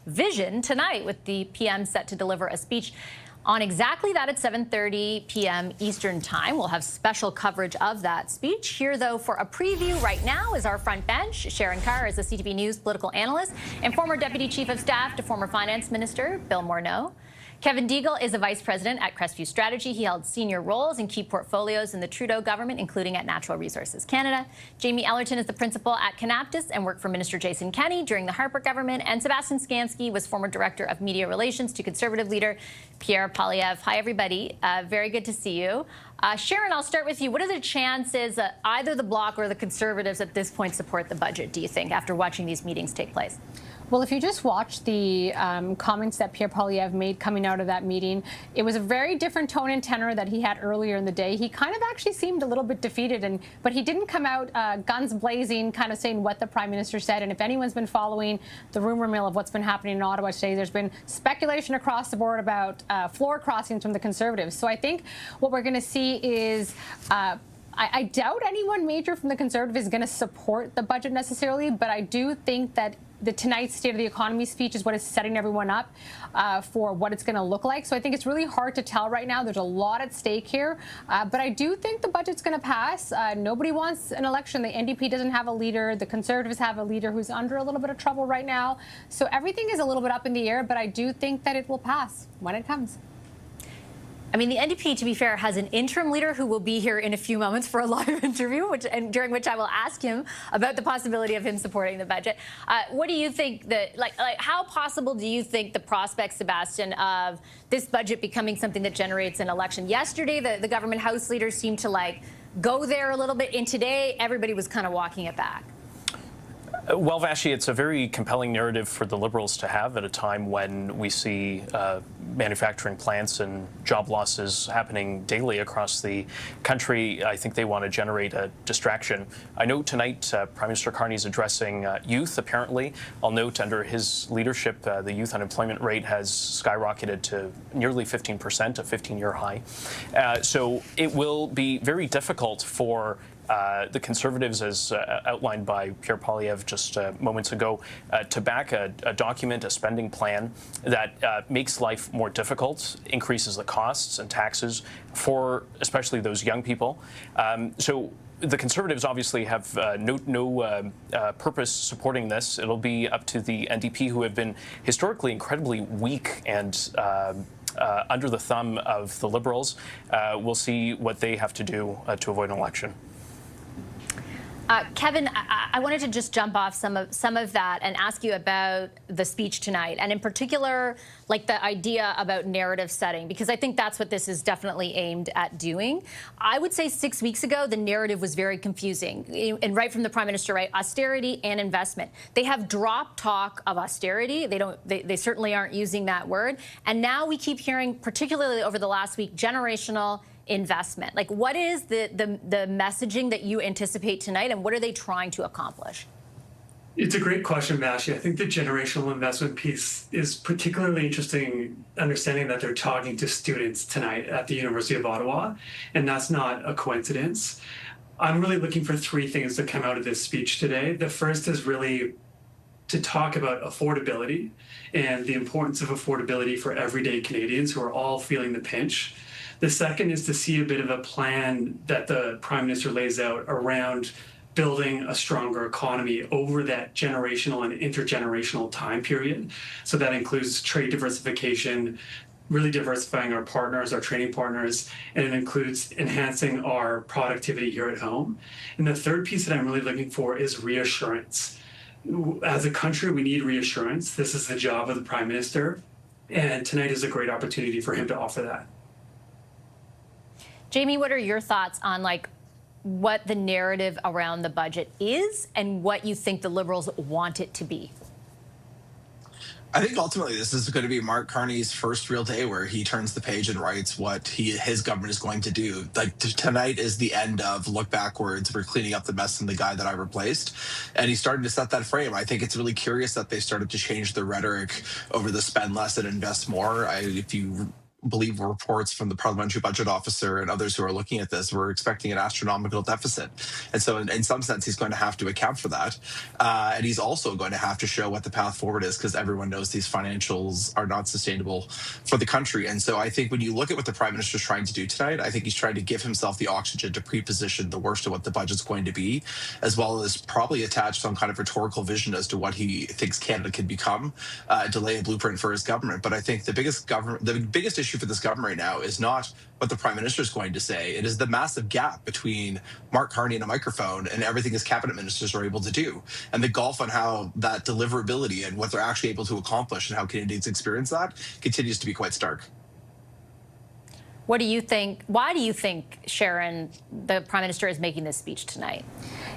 vision tonight, with the PM set to deliver a speech on exactly that at 7:30 p.m. Eastern Time. We'll have special coverage of that speech. Here, though, for a preview right now is our front bench. Sharon Carr is a CTV News political analyst and former Deputy Chief of Staff to former Finance Minister Bill Morneau. Kevin Deagle is a vice president at Crestview Strategy. He held senior roles in key portfolios in the Trudeau government, including at Natural Resources Canada. Jamie Ellerton is the principal at Canaptus and worked for Minister Jason Kenney during the Harper government. And Sebastian Skanski was former director of media relations to Conservative leader Pierre Poilievre. Hi, everybody. Very good to see you. Sharon, I'll start with you. What are the chances that either the Bloc or the Conservatives at this point support the budget, do you think, after watching these meetings take place? Well, if you just watch the comments that Pierre Poilievre made coming out of that meeting, it was a very different tone and tenor that he had earlier in the day. He kind of actually seemed a little bit defeated, but he didn't come out guns blazing, kind of saying what the Prime Minister said. And if anyone's been following the rumor mill of what's been happening in Ottawa today, there's been speculation across the board about floor crossings from the Conservatives. So I think what we're going to see is I doubt anyone major from the Conservative is going to support the budget necessarily, but I do think that tonight's State of the Economy speech is what is setting everyone up for what it's going to look like. So I think it's really hard to tell right now. There's a lot at stake here, but I do think the budget's going to pass. Nobody wants an election. The NDP doesn't have a leader. The Conservatives have a leader who's under a little bit of trouble right now. So everything is a little bit up in the air, but I do think that it will pass when it comes. I mean, the NDP, to be fair, has an interim leader who will be here in a few moments for a live interview, during which I will ask him about the possibility of him supporting the budget. What do you think how possible do you think the prospect, Sebastian, of this budget becoming something that generates an election? Yesterday, the government House leaders seemed to go there a little bit, and today everybody was kind of walking it back. Well, Vashi, it's a very compelling narrative for the Liberals to have at a time when we see manufacturing plants and job losses happening daily across the country. I think they want to generate a distraction. I know tonight Prime Minister Carney is addressing youth, apparently. I'll note under his leadership, the youth unemployment rate has skyrocketed to nearly 15%, a 15-year high. So it will be very difficult for the Conservatives, as outlined by Pierre Poilievre just moments ago, to back a document, a spending plan that makes life more difficult, increases the costs and taxes for especially those young people. So the Conservatives obviously have no purpose supporting this. It'll be up to the NDP, who have been historically incredibly weak and under the thumb of the Liberals. We'll see what they have to do to avoid an election. Kevin, I wanted to just jump off some of that and ask you about the speech tonight, and in particular, the idea about narrative setting, because I think that's what this is definitely aimed at doing. I would say 6 weeks ago, the narrative was very confusing, and right from the Prime Minister, right, austerity and investment. They have dropped talk of austerity. They certainly aren't using that word, and now we keep hearing, particularly over the last week, generational investment. What is the messaging that you anticipate tonight, and what are they trying to accomplish? It's a great question, Vashi. I think the generational investment piece is particularly interesting, understanding that they're talking to students tonight at the University of Ottawa, and that's not a coincidence. I'm really looking for three things to come out of this speech today. The first is really to talk about affordability and the importance of affordability for everyday Canadians who are all feeling the pinch. The second is to see a bit of a plan that the Prime Minister lays out around building a stronger economy over that generational and intergenerational time period. So that includes trade diversification, really diversifying our partners, our trading partners, and it includes enhancing our productivity here at home. And the third piece that I'm really looking for is reassurance. As a country, we need reassurance. This is the job of the Prime Minister, and tonight is a great opportunity for him to offer that. Jamie, what are your thoughts on what the narrative around the budget is and what you think the Liberals want it to be? I think ultimately this is going to be Mark Carney's first real day where he turns the page and writes what his government is going to do. Tonight is the end of look backwards. We're cleaning up the mess in the guy that I replaced. And he's starting to set that frame. I think it's really curious that they started to change the rhetoric over the spend less and invest more. If you believe reports from the parliamentary budget officer and others who are looking at this, we're expecting an astronomical deficit. And so in some sense, he's going to have to account for that. And he's also going to have to show what the path forward is, because everyone knows these financials are not sustainable for the country. And so I think when you look at what the Prime Minister's trying to do tonight, I think he's trying to give himself the oxygen to pre-position the worst of what the budget's going to be, as well as probably attach some kind of rhetorical vision as to what he thinks Canada can become, delay a blueprint for his government. But I think the biggest issue for this government right now is not what the Prime Minister is going to say. It is the massive gap between Mark Carney and a microphone and everything his cabinet ministers are able to do, and the gulf on how that deliverability and what they're actually able to accomplish and how Canadians experience that continues to be quite stark. What do you think? Why do you think, Sharon, the Prime Minister is making this speech tonight?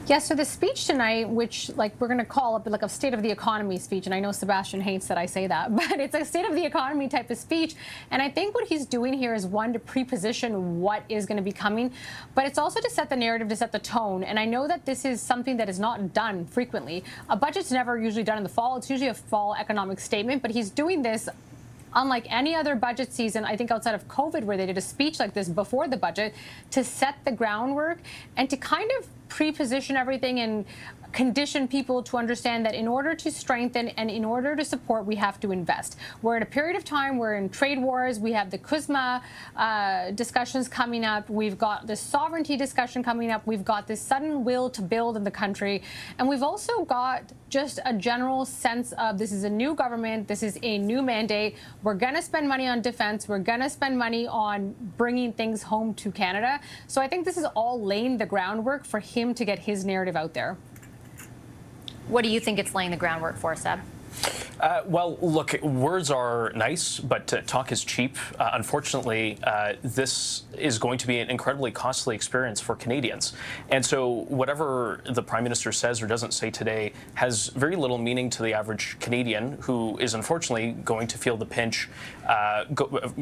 Yeah, so the speech tonight, which we're going to call it like a state of the economy speech, and I know Sebastian hates that I say that, but it's a state of the economy type of speech. And I think what he's doing here is, one, to pre-position what is going to be coming, but it's also to set the narrative, to set the tone. And I know that this is something that is not done frequently. A budget's never usually done in the fall. It's usually a fall economic statement, but he's doing this unlike any other budget season, I think outside of COVID, where they did a speech like this before the budget, to set the groundwork and to kind of pre-position everything and condition people to understand that in order to strengthen and in order to support, we have to invest. We're at a period of time, we're in trade wars, we have the CUSMA discussions coming up, we've got this sovereignty discussion coming up, we've got this sudden will to build in the country, and we've also got just a general sense of this is a new government, this is a new mandate, we're going to spend money on defense, we're going to spend money on bringing things home to Canada. So I think this is all laying the groundwork for him to get his narrative out there. What do you think it's laying the groundwork for, Seb? Well, look, words are nice, but talk is cheap. Unfortunately, this is going to be an incredibly costly experience for Canadians. And so whatever the Prime Minister says or doesn't say today has very little meaning to the average Canadian, who is unfortunately going to feel the pinch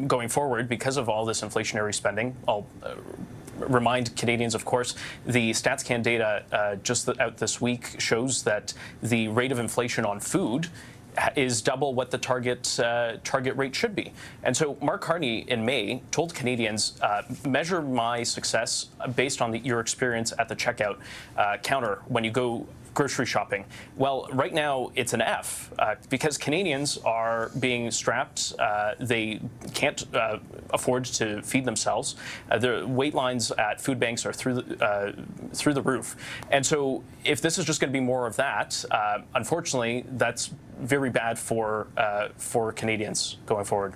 going forward because of all this inflationary spending. I'll remind Canadians, of course, the StatsCan data just out this week shows that the rate of inflation on food is double what the target rate should be. And so Mark Carney in May told Canadians, measure my success based on your experience at the checkout counter when you go grocery shopping. Well, right now it's an F because Canadians are being strapped. They can't afford to feed themselves. The wait lines at food banks are through the roof. And so if this is just going to be more of that, unfortunately, that's very bad for Canadians going forward.